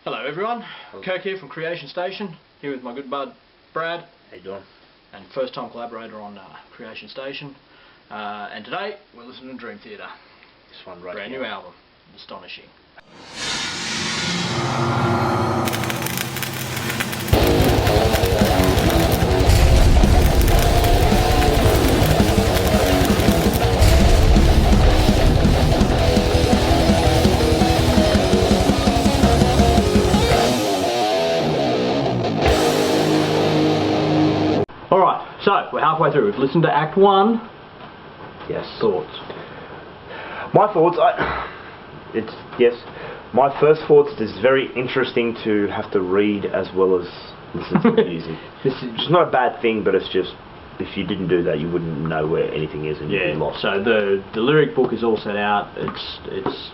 Hello everyone, Kirk here from Creation Station, here with my good bud Brad. How you doing? And first time collaborator on Creation Station. And today we're listening to Dream Theater. This one right Brand here. new album, Astonishing. Alright, so we're halfway through. We've listened to Act 1. Yes. Thoughts? My thoughts, my first thoughts, it's very interesting to have to read as well as listen to the music. It's not a bad thing, but it's just, if you didn't do that, you wouldn't know where anything is and you'd be lost. So the lyric book is all set out. It's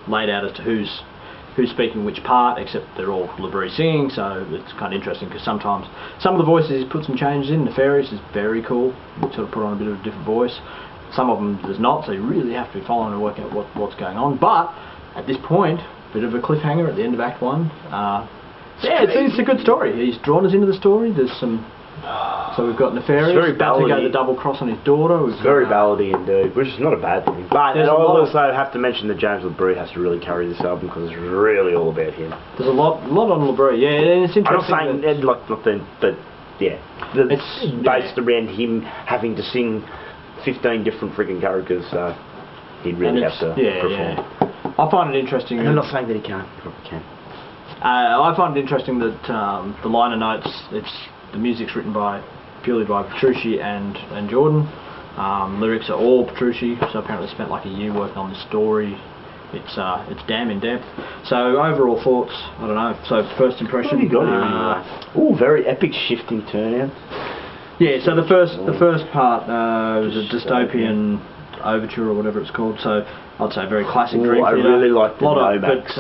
laid out as to who's speaking which part, except they're all Labrie singing, so it's kind of interesting because sometimes some of the voices he's put some changes in. Nefarious is very cool, sort of put on a bit of a different voice. Some of them there's not, so you really have to be following and working out what's going on. But at this point, bit of a cliffhanger at the end of Act 1. It's a good story. He's drawn us into the story. There's some. So we've got Nefarious about to go the double cross on his daughter. It's very ballady indeed, which is not a bad thing. But I also have to mention that James Labrie has to really carry this album because it's really all about him. There's a lot on Labrie, and it's interesting. I'm not saying it's based around him having to sing 15 different freaking characters, so he'd really have to perform. Yeah. I find it interesting. And I'm not saying that he can't. He probably can. I find it interesting that the liner notes, the music's written purely by Petrucci and Jordan. Lyrics are all Petrucci, so apparently spent like a year working on this story. It's damn in depth. So overall thoughts, I don't know. So first impression. What have you got here? Ooh, very epic shifting turnout. Yeah. So the first part was a dystopian overture or whatever it's called. So I'd say very classic Dream Theater. I really like the Nomax.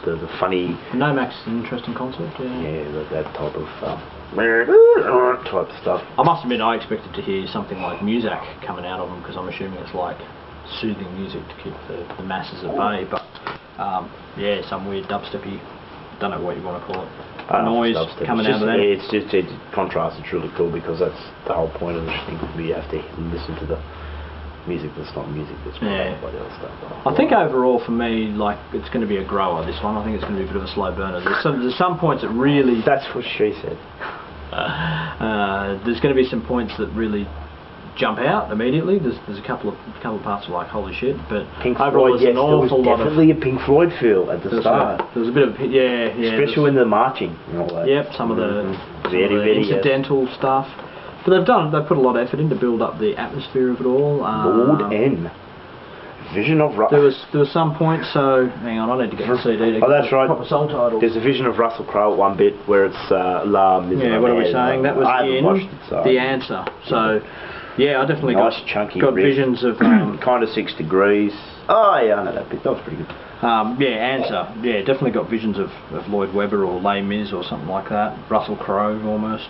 The funny. Nomax is an interesting concept. Yeah, that type of type of stuff. I must admit, I expected to hear something like Muzak coming out of them because I'm assuming it's like soothing music to keep the masses at bay. But some weird dubsteppy. Don't know what you want to call it. Noise coming out of that. It's just contrast. It's really cool because that's the whole point of this thing. You have to listen to the music that's not music that's provided by the other stuff. I think overall for me, like, it's going to be a grower, this one. I think it's going to be a bit of a slow burner. There's some points that really... That's what she said. There's going to be some points that really jump out immediately. There's a couple of parts of like, holy shit, but Pink overall Floyd, there's an awful lot of... definitely a Pink Floyd feel at the start. There was a bit of... Especially when they're marching and all that. Yep, some of the incidental stuff. But they've put a lot of effort in to build up the atmosphere of it all. Lord N. Vision of Russell. There was some point, so hang on, I need to get the CD. Oh, that's right. Proper song title. There's a vision of Russell Crowe at one bit where it's La Misery. Yeah, what are we saying? That was The Answer. So, I definitely got visions of kind of 6 degrees. Oh yeah, I know that bit. That was pretty good. Answer. Yeah, definitely got visions of Lloyd Webber or Les Mis or something like that. Russell Crowe almost.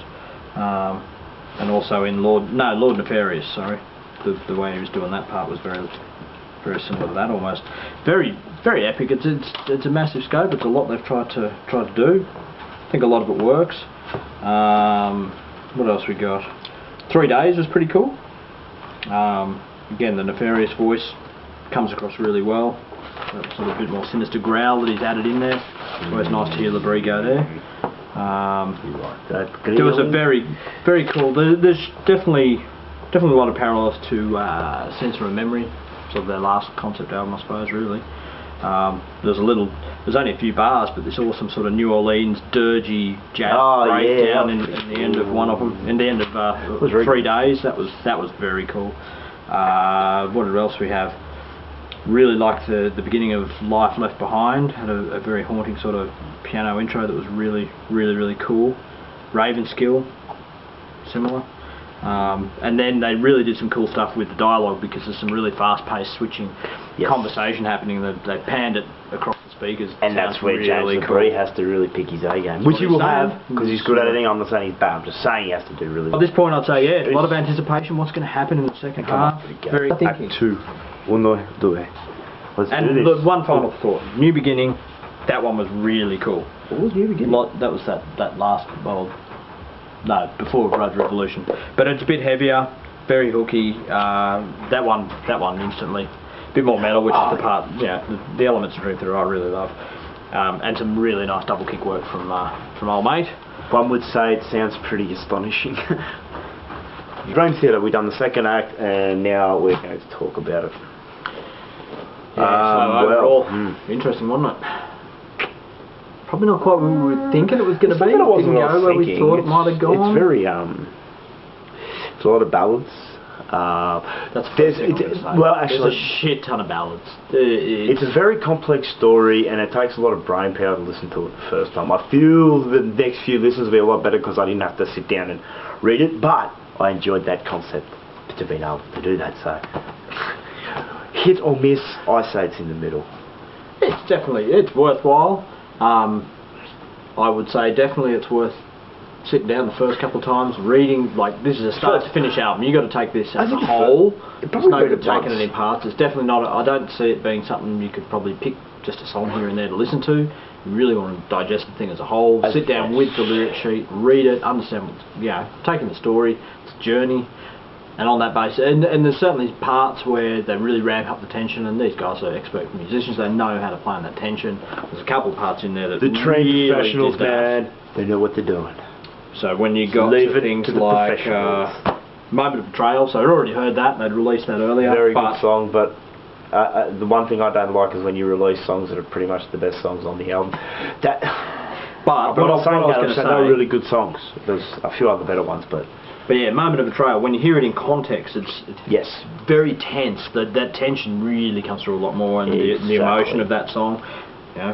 And also in Lord Nefarious, sorry. The way he was doing that part was very similar to that almost. Very, very epic. It's a massive scope. It's a lot they've tried to do. I think a lot of it works. What else we got? 3 Days was pretty cool. Again, the Nefarious voice comes across really well. That sort of bit more sinister growl that he's added in there. It's always nice to hear Labrie go there. There was a very, very cool. There's definitely a lot of parallels to Sensor and Memory, sort of their last concept album, I suppose. Really, there's only a few bars, but there's awesome sort of New Orleans dirgy jazz breakdown in the end of one of them. In the end of 3 Days, that was very cool. What else we have? Really liked the beginning of Life Left Behind. Had a very haunting sort of piano intro that was really, really, really cool. Ravenskill, similar. And then they really did some cool stuff with the dialogue because there's some really fast-paced switching conversation happening. They panned it across the speakers. And that's where James Labrie has to really pick his A game, which he will have because he's good at it. I'm not saying he's bad. I'm just saying he has to do really well. At this point, I'd say a lot of anticipation. What's going to happen in the second half? Very thinking. Act 2. 1, 2. Let's do this. One final thought. New beginning. That one was really cool. What was New Beginning? That was that last, well, no, before Road Revolution. But it's a bit heavier, very hooky. That one instantly. A bit more metal, which is the part, the elements of Dream Theater I really love. And some really nice double kick work from old mate. One would say it sounds pretty astonishing. Dream Theater, we've done the second act, and now we're going to talk about it. Yeah, so overall, interesting, wasn't it? Probably not quite what we were thinking it was going to be. It didn't go where we thought it might have gone. It's very, it's a lot of ballads. That's well, actually, there's a shit ton of ballads. It's a very complex story, and it takes a lot of brain power to listen to it the first time. I feel the next few listens will be a lot better because I didn't have to sit down and read it, but I enjoyed that concept to being able to do that. So, hit or miss, I say it's in the middle. It's worthwhile. I would say definitely it's worth sitting down the first couple of times, reading. Like, this is a start to finish album. You got to take this as a whole. There's no good taking it in parts. It's definitely not. I don't see it being something you could probably pick just a song here and there to listen to. You really want to digest the thing as a whole. Sit down with the lyric sheet, read it, understand what's, taking the story, its journey, and on that basis. And there's certainly parts where they really ramp up the tension, and these guys are expert musicians. They know how to play on that tension. There's a couple of parts in there that the trained really professionals, man, they know what they're doing. So when you got to things like Moment of Betrayal, so I'd already heard that, they'd released that earlier. Very good song, but the one thing I don't like is when you release songs that are pretty much the best songs on the album. But what I was going to say, they're really good songs. There's a few other better ones, but yeah, Moment of Betrayal, when you hear it in context, it's very tense. That tension really comes through a lot more, and the emotion of that song.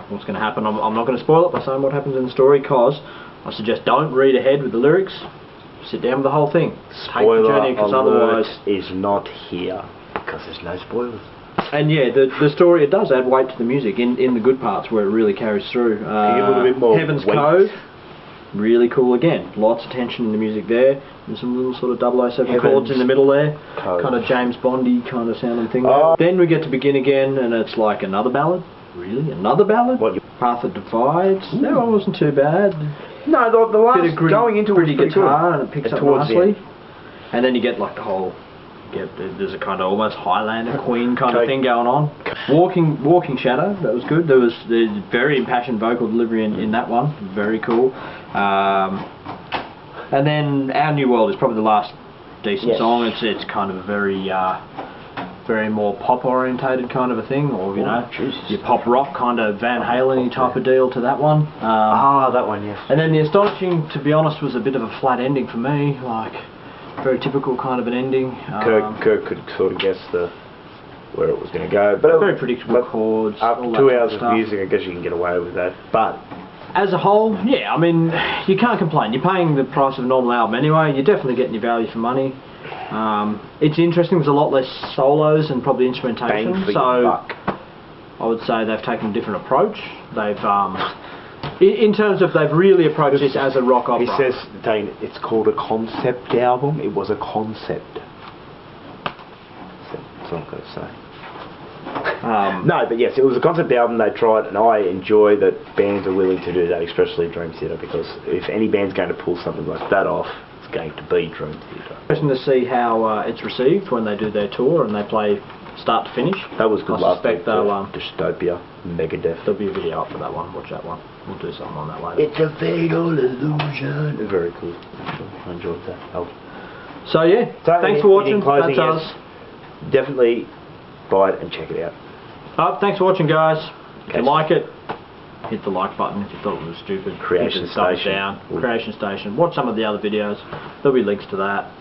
What's going to happen? I'm not going to spoil it by saying what happens in the story, because I suggest don't read ahead with the lyrics. Sit down with the whole thing. Spoiler alert, because otherwise is not here, because there's no spoilers. And yeah, the story, it does add weight to the music in the good parts where it really carries through. A little bit more Heaven's weight. Code, really cool again. Lots of tension in the music there. There's some little sort of 007 chords in the middle there. Kind of James Bondy kind of sounding thing there. Then we get to Begin Again, and it's like another ballad. Really? Another ballad? Path that Divides. That one wasn't too bad. No, the last bit of going into pretty guitar, good. And it picks up nicely. And then you get like the whole, there's a kind of almost Highlander Queen kind of thing going on. Walking Shadow, that was good. There was the very impassioned vocal delivery in that one, very cool. And then Our New World is probably the last decent song. It's kind of a very more pop orientated kind of a thing, or your pop rock kind of Van Halen type of deal to that one. That one, yes. And then The Astonishing, to be honest, was a bit of a flat ending for me, like very typical kind of an ending. Kirk could sort of guess where it was going to go, but very predictable chords. After 2 hours of music, I guess you can get away with that. But as a whole, yeah, I mean, you can't complain. You're paying the price of a normal album anyway. You're definitely getting your value for money. It's interesting. There's a lot less solos and probably instrumentation. So I would say they've taken a different approach. They've, in terms of they've really approached this as a rock opera. He says, Dane, it's called a concept album. It was a concept. That's all I'm going to say. No, but yes, it was a concept album they tried, and I enjoy that bands are willing to do that, especially Dream Theater, because if any band's going to pull something like that off, it's going to be Dream Theater. Interesting to see how it's received when they do their tour and they play start to finish. That was good. I suspect they'll Dystopia, Megadeth. There'll be a video up for that one. Watch that one. We'll do something on that later. It's a fatal illusion. Very cool. I enjoyed that. So yeah, thanks for watching. Closing, that's us. Definitely buy it and check it out. Thanks for watching, guys. If you like it, hit the like button. If you thought it was stupid, Creation Station. Down. Creation Station. Watch some of the other videos. There'll be links to that.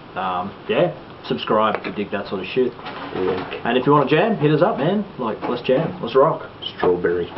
Yeah, subscribe if you dig that sort of shit. Link. And if you want to jam, hit us up, man. Like, let's jam. Let's rock. Strawberry.